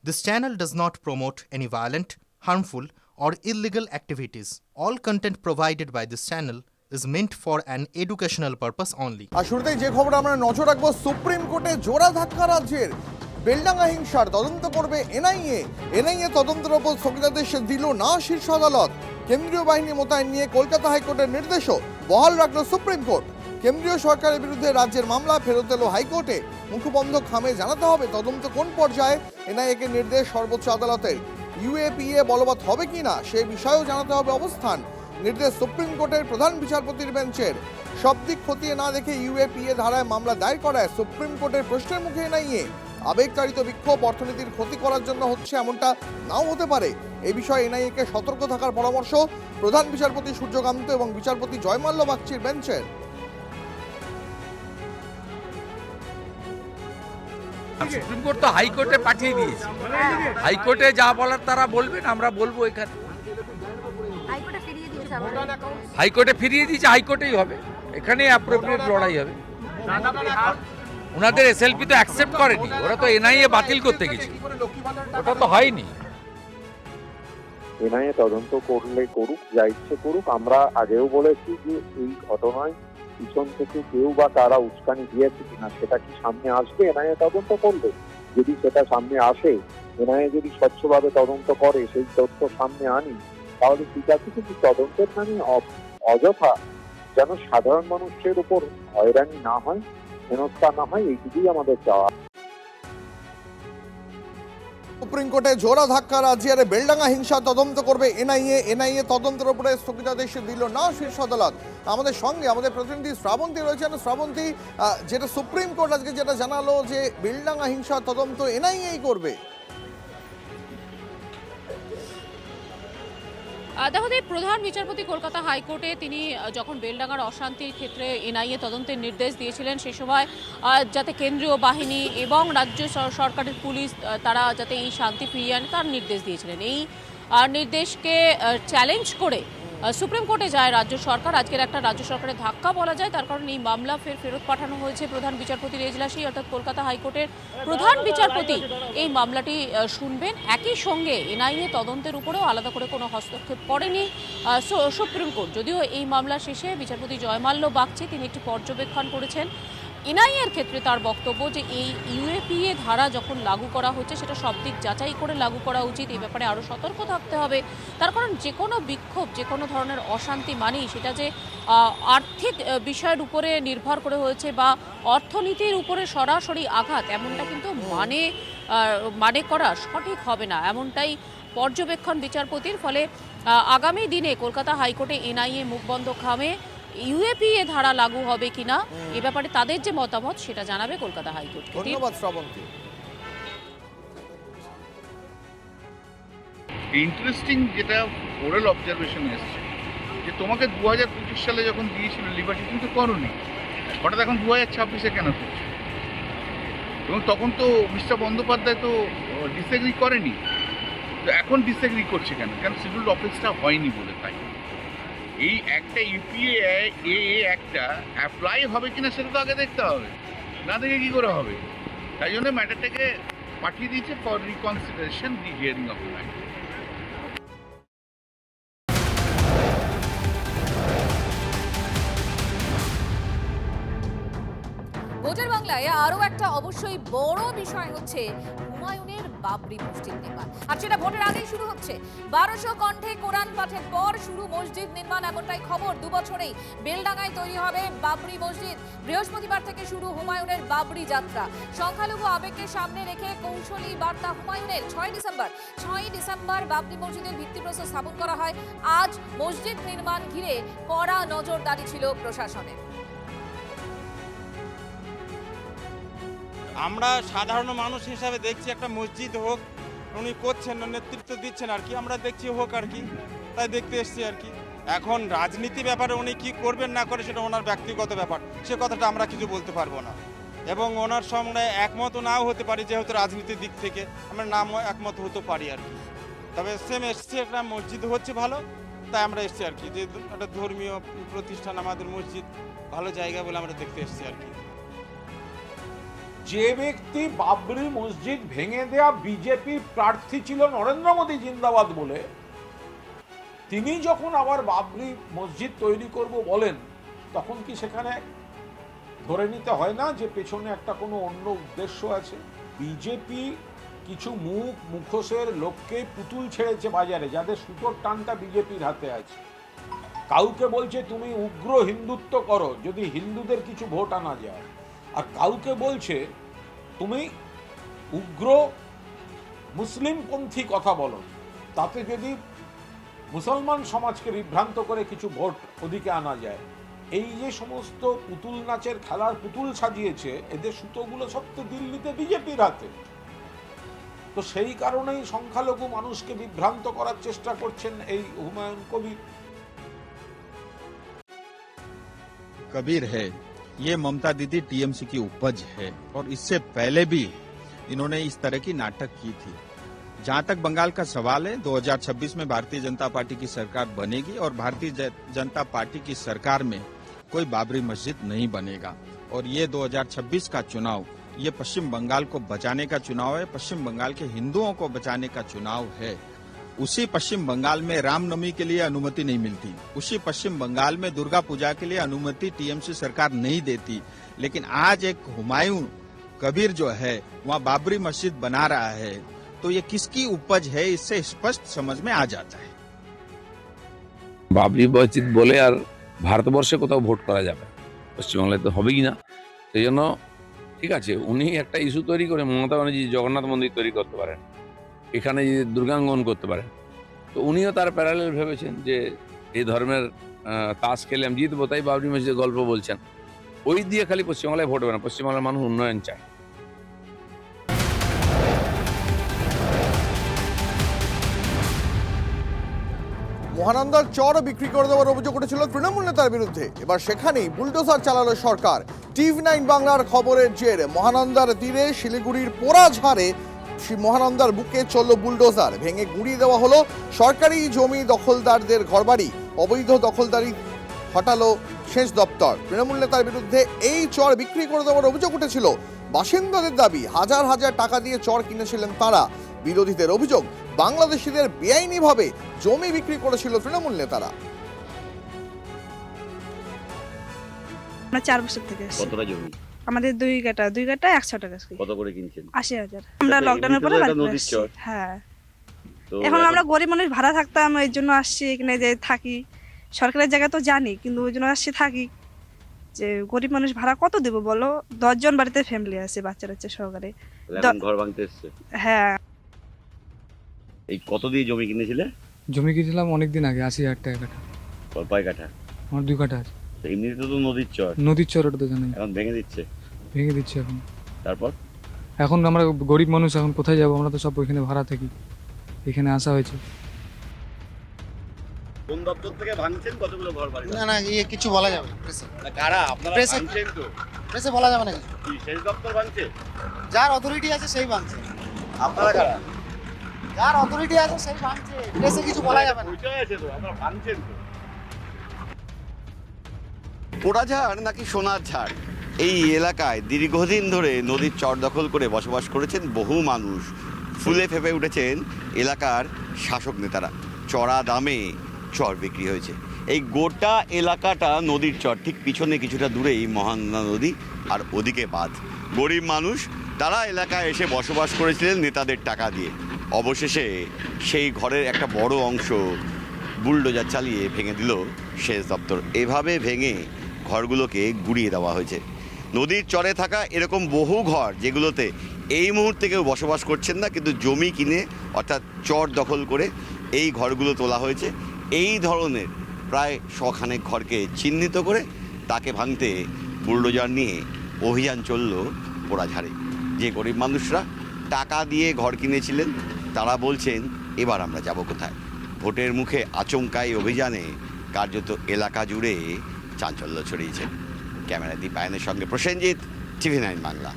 This channel does not promote any violent, harmful, or illegal activities. All content provided by this channel is meant for an educational purpose only. আর শুরুতেই যে খবর আমরা নজর রাখবো, supreme কোর্টে জোড়া ধাক্কা রাজ্যের। বেলডাঙ্গা হিংসার তদন্ত করবে এনআইএ তদন্তের ওপর স্থগিতাদেশ দিল না শীর্ষ আদালত। কেন্দ্রীয় বাহিনী মোতায়েন নিয়ে কলকাতা হাইকোর্টের নির্দেশও বহাল রাখল সুপ্রিম কোর্ট। কেন্দ্রীয় সরকারের বিরুদ্ধে রাজ্যের মামলা ফেরত এলো হাইকোর্টে। মুখবন্ধ খামে জানাতে হবে তদন্ত কোন পর্যায়ে। এনআইএকে নির্দেশ সর্বোচ্চ আদালতের। ইউএপিএ বলবৎ হবে কিনা সেই বিষয়েও জানাতে হবে অবস্থান। নির্দেশ সুপ্রিম কোর্টের প্রধান বিচারপতির বেঞ্চের। সব দিক খতিয়ে না দেখে ইউএপিএ ধারায় মামলা দায়ের করায় সুপ্রিম কোর্টের প্রশ্নের মুখে এনআইএ। আবেগতাড়িত বিক্ষোভ অর্থনীতির ক্ষতি করার জন্য হচ্ছে এমনটা নাও হতে পারে। এই বিষয়ে এনআইএকে সতর্ক থাকার পরামর্শ প্রধান বিচারপতি সূর্যকান্ত এবং বিচারপতি জয়মাল্য বাগচির বেঞ্চের। সুপ্রিম কোর্ট তো হাইকোর্টে পাঠিয়ে দিয়েছে, হাইকোর্টে যা বলার তারা বলবেন, আমরা বলবো এখানে। হাইকোর্টে ফিরিয়ে দিয়েছে, হাইকোর্টেই হবে, এখানে অ্যাপ্রোপ্রিয়েট লড়াই হবে। ওনাদের এসএলপি তো অ্যাকসেপ্ট করেনি, ওরা তো এনআইএ বাতিল করতে গেছে, ওটা তো হয়নি। এনআইএ তদন্ত করলে করুক, যা ইচ্ছে করুক। আমরা আগেও বলেছি যে এই ঘটনায় পিছন থেকে কেউ বা তারা উস্কানি দিয়েছে কিনা সেটা কি সামনে আসবে এনআইএ তদন্ত করলে। যদি সেটা সামনে আসে, এনআইএ যদি স্বচ্ছভাবে তদন্ত করে, সেই তথ্য সামনে আনি, তাহলে ঠিক আছে। কিন্তু তদন্তের নামে অযথা যেন সাধারণ মানুষের উপর হয়রানি না হয়, হেনস্থা না হয়, এইটুকুই আমাদের চাওয়া। সুপ্রিম কোর্টে জোড়া ধাক্কা রাজ্যের। বেলডাঙ্গা হিংসা তদন্ত করবে এনআইএ তদন্তের উপরে স্থগিতাদেশ দিল না শীর্ষ আদালত। আমাদের সঙ্গে আমাদের প্রতিনিধি শ্রাবন্তী রয়েছেন। শ্রাবন্তী, যেটা সুপ্রিম কোর্ট আজকে যেটা জানালো যে বেলডাঙ্গা হিংসা তদন্ত এনআইএই করবে। দেখো, প্রধান বিচারপতি কলকাতা হাইকোর্টে তিনি যখন বেলডাঙ্গার অশান্তির ক্ষেত্রে এনআইএ তদন্তের নির্দেশ দিয়েছিলেন, সে সময় যাতে কেন্দ্রীয় বাহিনী এবং রাজ্য সরকারের পুলিশ তারা যাতে এই শান্তি ফিরিয়ে আনে তার নির্দেশ দিয়েছিলেন। এই নির্দেশকে চ্যালেঞ্জ করে সুপ্রিম কোর্টে যায় রাজ্য সরকার। আজকের একটা রাজ্য সরকারের ধাক্কা বলা যায়, তার কারণ এই মামলা ফেরত পাঠানো হয়েছে প্রধান বিচারপতির এজলাসে, অর্থাৎ কলকাতা হাইকোর্টের প্রধান বিচারপতি এই মামলাটি শুনবেন। একই সঙ্গে এনআইএ তদন্তের উপরেও আলাদা করে কোনো হস্তক্ষেপ করেনি সুপ্রিম কোর্ট। যদিও এই মামলা শেষে বিচারপতি জয়মাল্য বাগচি তিনি একটি পর্যবেক্ষণ করেছেন এনআইএর ক্ষেত্রে। তার বক্তব্য যে এই ইউএপিএ ধারা যখন লাগু করা হচ্ছে সেটা সব দিক যাচাই করে লাগু করা উচিত, এই ব্যাপারে আরও সতর্ক থাকতে হবে। তার কারণ যে কোনো বিক্ষোভ, যে কোনো ধরনের অশান্তি মানেই সেটা যে আর্থিক বিষয়ের উপরে নির্ভর করে হয়েছে বা অর্থনীতির উপরে সরাসরি আঘাত, এমনটা কিন্তু মানে করা সঠিক হবে না, এমনটাই পর্যবেক্ষণ বিচারপতির। ফলে আগামী দিনে কলকাতা হাইকোর্টে এনআইএ মুখবন্ধ খামে ইউএপিএ ধারা লাগু হবে কিনা এ ব্যাপারে তাদের যে মতামত সেটা জানাবে কলকাতা হাইকোর্ট। ধন্যবাদ শ্রাবন্তী। ইন্টারেস্টিং যেটা ওরাল অবজারভেশন এসছে যে তোমাকে 2025 সালে যখন দিয়েছিল লিবার্টি, কিন্তু করোনি, হঠাৎ এখন 2026-এ কেন করছে? এবং তখন তো মিস্টার বন্দ্যোপাধ্যায় তো ডিসএগ্রি করেনি, তো এখন ডিসএগ্রি করছে কেন? কেন শিডিউলড অফেন্সটা হয়নি বলে। তাই এই একটা ইউপিএ একটা অ্যাপ্লাই হবে কিনা সেটা তো আগে দেখতে হবে, না দেখে কী করে হবে? তাই জন্য ম্যাটারটাকে পাঠিয়ে দিয়েছে for reconsideration the hearing of matter. ভোটের বাংলায় আরও একটা অবশ্যই বড় বিষয় হচ্ছে হুমায়ুনের বাবরি মসজিদ নির্মাণ, আর সেটা ভোটের আগেই শুরু হচ্ছে। 1200 কণ্ঠে কোরআন পাঠের পর শুরু মসজিদ নির্মাণ, এমনটাই খবর। 2 বছরেই বেলডাঙ্গায় তৈরি হবে বাবরি মসজিদ। বৃহস্পতিবার থেকে শুরু হুমায়ুনের বাবরি যাত্রা। সংখ্যালঘু আবেগকে সামনে রেখে কৌশলী বার্তা হুমায়ুনের। 6 ডিসেম্বর বাবরি মসজিদের ভিত্তিপ্রস্তর স্থাপন করা হয়। আজ মসজিদ নির্মাণ ঘিরে কড়া নজরদারি ছিল প্রশাসনের। আমরা সাধারণ মানুষ হিসাবে দেখছি একটা মসজিদ হোক, উনি করছেন, নেতৃত্ব দিচ্ছেন আর কি, আমরা দেখছি হোক আর কি, তাই দেখতে এসছি আর কি। এখন রাজনীতি ব্যাপারে উনি কি করবেন না করে সেটা ওনার ব্যক্তিগত ব্যাপার, সে কথাটা আমরা কিছু বলতে পারবো না। এবং ওনার সঙ্গে একমত নাও হতে পারি, যেহেতু রাজনীতির দিক থেকে আমরা নাম একমত হতে পারি আর কি। তবে সেম এসছি, একটা মসজিদ হচ্ছে ভালো, তাই আমরা এসছি আর কি, যে একটা ধর্মীয় প্রতিষ্ঠান আমাদের মসজিদ ভালো জায়গা বলে আমরা দেখতে এসছি আর কি। যে ব্যক্তি বাবরি মসজিদ ভেঙে দেয়া বিজেপি প্রার্থী ছিল নরেন্দ্র মোদী জিন্দাবাদ বলে, তিনি যখন আবার বাবরি মসজিদ তৈরি করব বলেন, তখন কি সেখানে ধরে নিতে হয় না যে পেছনে একটা কোনো অন্য উদ্দেশ্য আছে? বিজেপি কিছু মুখোশের লোককে পুতুল ছেড়েছে বাজারে, যাদের সুতোর টানটা বিজেপির হাতে আছে। কাউকে বলছে তুমি উগ্র হিন্দুত্ব করো যদি হিন্দুদের কিছু ভোট আনা যায়, আর কাউকে বলছে তুমি উগ্র মুসলিমপন্থী কথা বলো, তাতে যদি মুসলমান সমাজকে বিভ্রান্ত করে কিছু ভোট ওদিকে আনা যায়। এই যে সমস্ত পুতুল নাচের খেলার পুতুল সাজিয়েছে, এদের সুতোগুলো সব তো দিল্লিতে বিজেপির হাতে। তো সেই কারণেই সংখ্যালঘু মানুষকে বিভ্রান্ত করার চেষ্টা করছেন এই হুমায়ুন কবির। कबीर है, ये ममता दीदी टीएमसी की उपज है और इससे पहले भी इन्होंने इस तरह की नाटक की थी। जहां तक बंगाल का सवाल है, 2026 में भारतीय जनता पार्टी की सरकार बनेगी और भारतीय जनता पार्टी की सरकार में कोई बाबरी मस्जिद नहीं बनेगा। और ये 2026 का चुनाव ये पश्चिम बंगाल को बचाने का चुनाव है, पश्चिम बंगाल के हिंदुओं को बचाने का चुनाव है। उसी पश्चिम बंगाल में रामनवमी के लिए अनुमति नहीं मिलती, उसी पश्चिम बंगाल में दुर्गा पूजा के लिए अनुमति टीएमसी सरकार नहीं देती, लेकिन आज एक हुमायूं कबीर जो है वहाँ बाबरी मस्जिद बना रहा है, तो ये किसकी उपज है इससे स्पष्ट समझ में आ जाता है। বাবরি মসজিদ বলে আর ভারতবর্ষে কোথাও ভোট করা যাবে, পশ্চিমবাংলায় তো হবেই না। সেই জন্য ঠিক আছে, উনি একটা ইস্যু তৈরি করে মমতা ব্যানার্জি জগন্নাথ মন্দির তৈরি করতে পারেন, এখানে যদি দুর্গাঙ্গন করতে পারেন, তো উনিও তার প্যারালেল ভেবেছেন যে এই ধর্মের তাস খেলে আমি জিতবো, তাই বাবরি মসজিদের গল্প বলছেন। ওই দিয়ে খালি পশ্চিমবাংলায় ভোট হবে না, পশ্চিমবাংলার মানুষ উন্নয়ন চায়। মহানন্দার চর বিক্রি করে দেওয়ার অভিযোগ উঠেছিল তৃণমূল নেতার বিরুদ্ধে। এবার সেখানেই বুলডোজার চালালো সরকার। TV9 বাংলার খবরের জের মহানন্দার তীরে শিলিগুড়ির পোড়াঝাড়ে মহানন্দার বুকে চলল বুলডোজার, ভেঙে গুঁড়িয়ে দেওয়া হলো সরকারি জমি দখলদারদের ঘরবাড়ি। অবৈধ দখলদারি হটালো সেচ দপ্তর। তৃণমূল নেতার বিরুদ্ধে এই চর বিক্রি করে দেওয়ার অভিযোগ উঠেছিল। বাসিন্দাদের দাবি, হাজার হাজার টাকা দিয়ে চর কিনেছিলেন তারা। বিরোধীদের অভিযোগ, বাংলাদেশিদের বেআইনিভাবে জমি বিক্রি করেছিল তৃণমূল নেতারা। আমরা 4 বছর থেকে আছি। কতটা জমি? আমাদের 2 কাঠা 100 টাকা। কত করে কিনছেন? 80,000। আমরা লকডাউনের পরে হ্যাঁ, এখন আমরা গরিব মানুষ, ভাড়া থাকতাম, এর জন্য আসছি এখানে যে থাকি। সরকারের জায়গা তো জানি, কিন্তু ওই জন্য আসছি থাকি। যে গরিব মানুষ ভাড়া কত দেবো বলো? 10 জন বাড়িতে ফ্যামিলি আছে, বাচ্চা বাচ্চা সহকারে। ঘর ভাঙতে এসছে। হ্যাঁ। এই কত দিয়ে জমি কিনেছিলে? জমি কিনেছিলাম অনেকদিন আগে, 80,000 টাকা কাঠা। কয় কাঠা? আমার 2 কাঠা আছে। এমনিতে তো নদীর চর। নদীর চর, ওটা তো জানি। এখন ভেঙে দিচ্ছে? ভেঙে দিচ্ছে এখন। তারপর এখন আমরা গরিব মানুষ, এখন কোথায় যাবো? আমরা তো সব ওইখানে ভাড়া থাকি, এখানে আসা হয়েছে। কোন দপ্তর থেকে ভাঙছেন? কতগুলো ঘর বাড়ি? না কিছু বলা যাবে না। কারা আপনারা ভাঙছেন? তো প্রেসে বলা যাবে না কিছু। কি সেচ দপ্তর ভাঙছে? যার অথরিটি আছে সেই ভাঙছে। আপনারা কারা? যার অথরিটি আছে সেই ভাঙছে, প্রেসে কিছু বলা যাবে না। ওইটাই আছে তো, আপনারা ভাঙছেন তো। পোড়াঝাড় নাকি সোনার ঝাড়, এই এলাকায় দীর্ঘদিন ধরে নদীর চর দখল করে বসবাস করেছেন বহু মানুষ। ফুলে ফেপে উঠেছেন এলাকার শাসক নেতারা। চড়া দামে চর বিক্রি হয়েছে। এই গোটা এলাকাটা নদীর চর, ঠিক পিছনে কিছুটা দূরেই মহানন্দা নদী, আর ওদিকে বাঁধ। গরিব মানুষ তারা এলাকায় এসে বসবাস করেছিলেন নেতাদের টাকা দিয়ে। অবশেষে সেই ঘরের একটা বড় অংশ বুলডোজার চালিয়ে ভেঙে দিল সেচ দপ্তর। এভাবে ভেঙে ঘরগুলোকে গুঁড়িয়ে দেওয়া হয়েছে। নদীর চরে থাকা এরকম বহু ঘর, যেগুলোতে এই মুহূর্তে কেউ বসবাস করছেন না, কিন্তু জমি কিনে অর্থাৎ চর দখল করে এই ঘরগুলো তোলা হয়েছে। এই ধরনের প্রায় 100 ঘরকে চিহ্নিত করে তাকে ভাঙতে বুলডোজার নিয়ে অভিযান চলল পোড়াঝাড়ে। যে গরিব মানুষরা টাকা দিয়ে ঘর কিনেছিলেন তারা বলছেন, এবার আমরা যাব কোথায়? ভোটের মুখে আচমকাই অভিযানে কার্যত এলাকা জুড়ে চাঞ্চল্য ছড়িয়েছে। ক্যামেরা দীপায়নের সঙ্গে প্রসেনজিৎ, TV9 বাংলা।